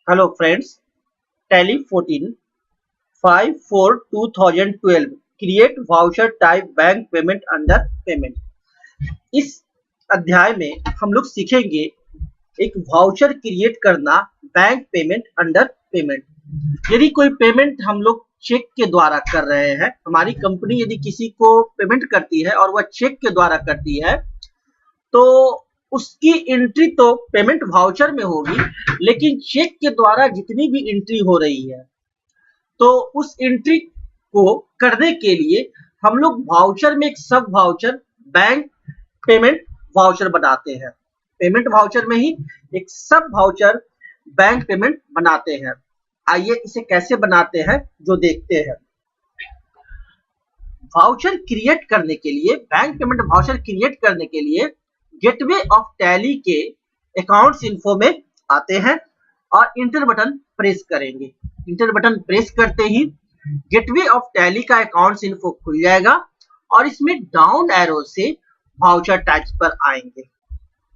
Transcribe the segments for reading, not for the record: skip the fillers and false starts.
Hello friends, Tally 14 5/4/2012 Create Voucher Type Bank Payment Under Payment। इस अध्याय में हम लोग सीखेंगे एक वाउचर क्रिएट करना बैंक पेमेंट अंडर पेमेंट। यदि कोई पेमेंट हम लोग चेक के द्वारा कर रहे हैं, हमारी कंपनी यदि किसी को पेमेंट करती है और वह चेक के द्वारा करती है तो उसकी एंट्री तो पेमेंट वाउचर में होगी, लेकिन चेक के द्वारा जितनी भी एंट्री हो रही है तो उस एंट्री को करने के लिए हम लोग वाउचर में एक सब वाउचर बैंक पेमेंट वाउचर बनाते हैं। पेमेंट वाउचर में ही एक सब वाउचर बैंक पेमेंट बनाते हैं। आइए इसे कैसे बनाते हैं जो देखते हैं। वाउचर क्रिएट करने के लिए, बैंक पेमेंट वाउचर क्रिएट करने के लिए गेटवे ऑफ टैली के अकाउंट्स इन्फो में आते हैं और इंटर बटन प्रेस करेंगे। इंटर बटन प्रेस करते ही गेटवे ऑफ टैली का अकाउंट्स इन्फो खुल जाएगा और इसमें डाउन एरो से वाउचर टाइप्स पर आएंगे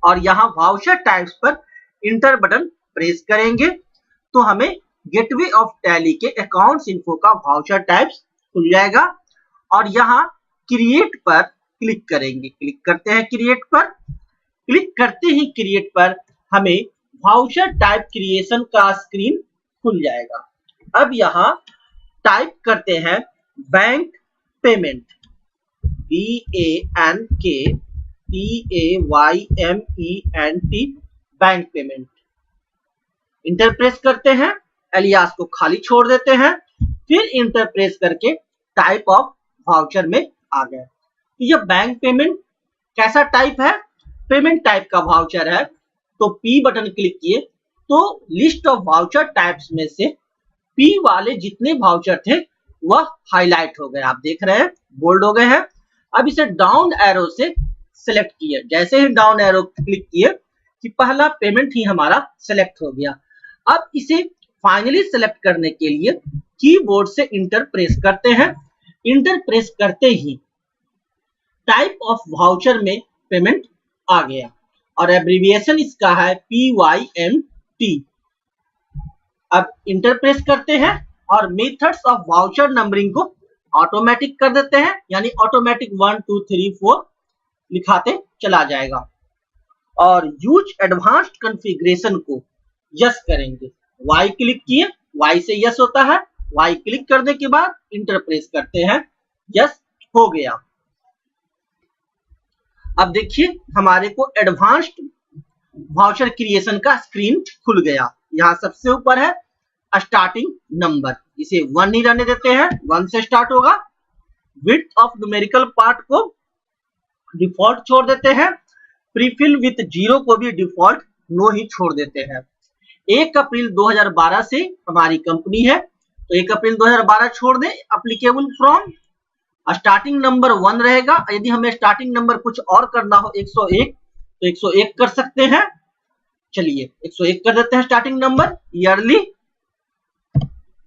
और यहाँ वाउचर टाइप्स पर इंटर बटन प्रेस करेंगे तो हमें गेटवे ऑफ टैली के अकाउंट्स इन्फो का वाउचर टाइप्स खुल जाएगा और यहाँ क्रिएट पर क्लिक करेंगे। क्लिक करते हैं क्रिएट पर। क्लिक करते ही क्रिएट पर हमें वाउचर टाइप क्रिएशन का स्क्रीन खुल जाएगा। अब यहाँ टाइप करते हैं bank payment, BANKPAYMENT bank payment. Enter press करते हैं, एलियास को खाली छोड़ देते हैं, फिर इंटर प्रेस करके टाइप ऑफ वाउचर में आ गए। यह बैंक पेमेंट कैसा टाइप है? पेमेंट टाइप का वाउचर है। तो पी बटन क्लिक किए तो लिस्ट ऑफ वाउचर टाइप्स में से पी वाले जितने वाउचर थे वह हाईलाइट हो गए। आप देख रहे हैं बोल्ड हो गए हैं। अब इसे डाउन एरो से सिलेक्ट किए। जैसे ही डाउन एरो क्लिक किए कि पहला पेमेंट ही हमारा सिलेक्ट हो गया। अब इसे फाइनली सिलेक्ट करने के लिए कीबोर्ड से इंटर प्रेस करते हैं। इंटर प्रेस करते ही टाइप ऑफ वाउचर में पेमेंट आ गया और एब्रिविएशन इसका है PYMT। अब इंटर प्रेस करते हैं और मेथड्स ऑफ वाउचर नंबरिंग को ऑटोमेटिक कर देते हैं, यानी ऑटोमेटिक 1 2 3 4 लिखाते चला जाएगा और यूज एडवांस्ड कॉन्फ़िगरेशन को यस करेंगे। वाई क्लिक किए, वाई से यस होता है। वाई क्लिक करने के बाद इंटर प्रेस करते हैं, यस हो गया। अब देखिए हमारे को एडवांस्ड वाउचर क्रिएशन का स्क्रीन खुल गया। यहाँ सबसे ऊपर है स्टार्टिंग नंबर, इसे 1 ही रहने देते हैं, 1 से स्टार्ट होगा। विड्थ ऑफ न्यूमेरिकल पार्ट को डिफॉल्ट छोड़ देते हैं। प्रीफिल विथ 0 को भी डिफॉल्ट नो ही छोड़ देते हैं। 1 अप्रैल 2012 से हमारी कंपनी है तो 1 अप्रैल 2012 छोड़ दें। एप्लीकेबल फ्रॉम स्टार्टिंग नंबर 1 रहेगा। यदि हमें स्टार्टिंग नंबर कुछ और करना हो 101 तो 101 कर सकते हैं। चलिए 101 कर देते हैं starting number. Yearly,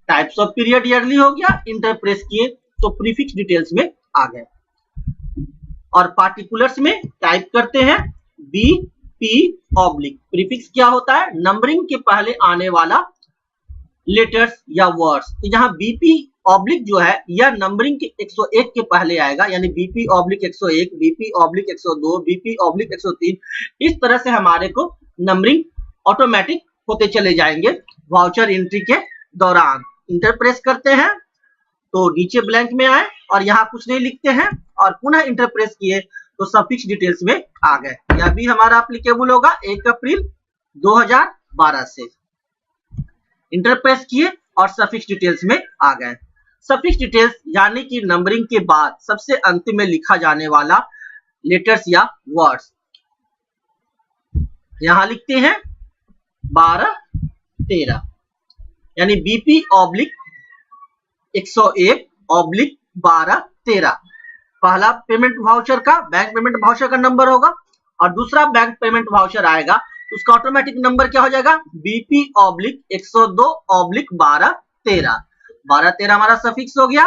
types of period yearly हो गया। इंटर प्रेस किए तो प्रीफिक्स डिटेल्स में आ गए और पार्टिकुलर्स में टाइप करते हैं BP ऑब्लिक। प्रीफिक्स क्या होता है? नंबरिंग के पहले आने वाला लेटर्स या वर्ड्स। तो यहाँ BP ऑब्लिक जो है यह नंबरिंग के 101 के पहले आएगा, यानी BP oblique 101, BP oblique 102, BP oblique 103। इस तरह से हमारे को नंबरिंग ऑटोमेटिक होते चले जाएंगे वाउचर एंट्री के दौरान। इंटर प्रेस करते हैं तो नीचे ब्लैंक में आए और यहाँ कुछ नहीं लिखते हैं और पुनः इंटर प्रेस किए तो सफिक्स डिटेल्स में आ गए। यह भी हमारा एप्लीकेबल होगा 1 अप्रैल 2012 से। इंटर प्रेस किए और सफिक्स डिटेल्स में आ गए। सफिक्स डिटेल्स यानी कि नंबरिंग के बाद सबसे अंतिम में लिखा जाने वाला लेटर्स या वर्ड्स। यहां लिखते हैं 12 13, यानी BP ऑब्लिक 101 ऑब्लिक 12 13 पहला पेमेंट वाउचर का, बैंक पेमेंट वाउचर का नंबर होगा और दूसरा बैंक पेमेंट वाउचर आएगा उसका ऑटोमेटिक नंबर क्या हो जाएगा? BP oblique 102 oblique 12 13। 12 13 हमारा सफिक्स हो गया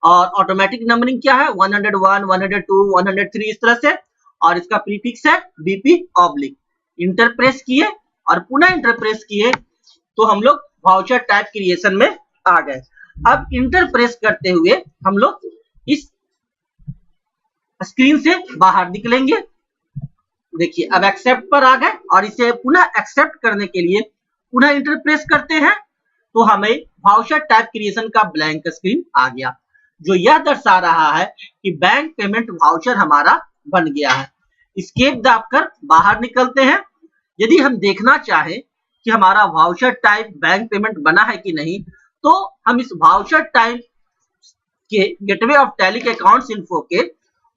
और ऑटोमेटिक नंबरिंग क्या है? 101 102 103 इस तरह से, और इसका प्रीफिक्स है BP ऑब्लिक। इंटर प्रेस किए और पुनः इंटर प्रेस किए तो हम लोग वाउचर टाइप क्रिएशन में आ गए। अब इंटर प्रेस करते हुए हम लोग इस स्क्रीन से बाहर निकलेंगे। देखिए अब एक्सेप्ट पर आ गए और इसे पुनः एक्सेप्ट करने के लिए पुनः इंटर प्रेस करते हैं तो हमें वाउचर टाइप क्रिएशन का ब्लैंक स्क्रीन आ गया, जो यह दर्शा रहा है कि बैंक पेमेंट वाउचर हमारा बन गया है। एस्केप दाबकर बाहर निकलते हैं। यदि हम देखना चाहें कि हमारा वाउचर टाइप बैंक पेमेंट बना है कि नहीं, तो हम इस वाउचर टाइप के गेटवे ऑफ टैली के अकाउंट्स इन्फो के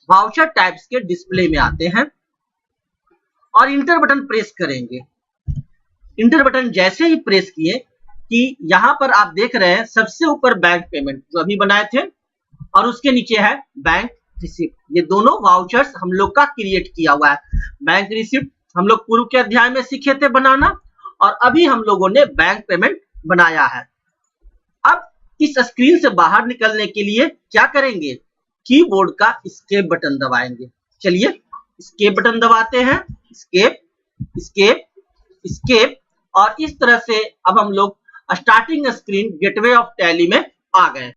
वाउचर टाइप्स के डिस्प्ले में आते हैं और इंटर बटन प्रेस करेंगे। इंटर बटन जैसे ही प्रेस किए कि यहाँ पर आप देख रहे हैं सबसे ऊपर बैंक पेमेंट जो अभी बनाए थे और उसके नीचे है बैंक रिसिप्ट। ये दोनों वाउचर्स हम लोग का क्रिएट किया हुआ है। बैंक रिसिप्ट हम लोग पूर्व के अध्याय में सीखे थे बनाना और अभी हम लोगों ने बैंक पेमेंट बनाया है। अब इस स्क्रीन से बाहर निकलने के लिए क्या करेंगे, कीबोर्ड का एस्केप बटन दबाएंगे। चलिए एस्केप बटन दबाते हैं, एस्केप एस्केप एस्केप, और इस तरह से अब हम लोग starting screen gateway of tally में आ गए।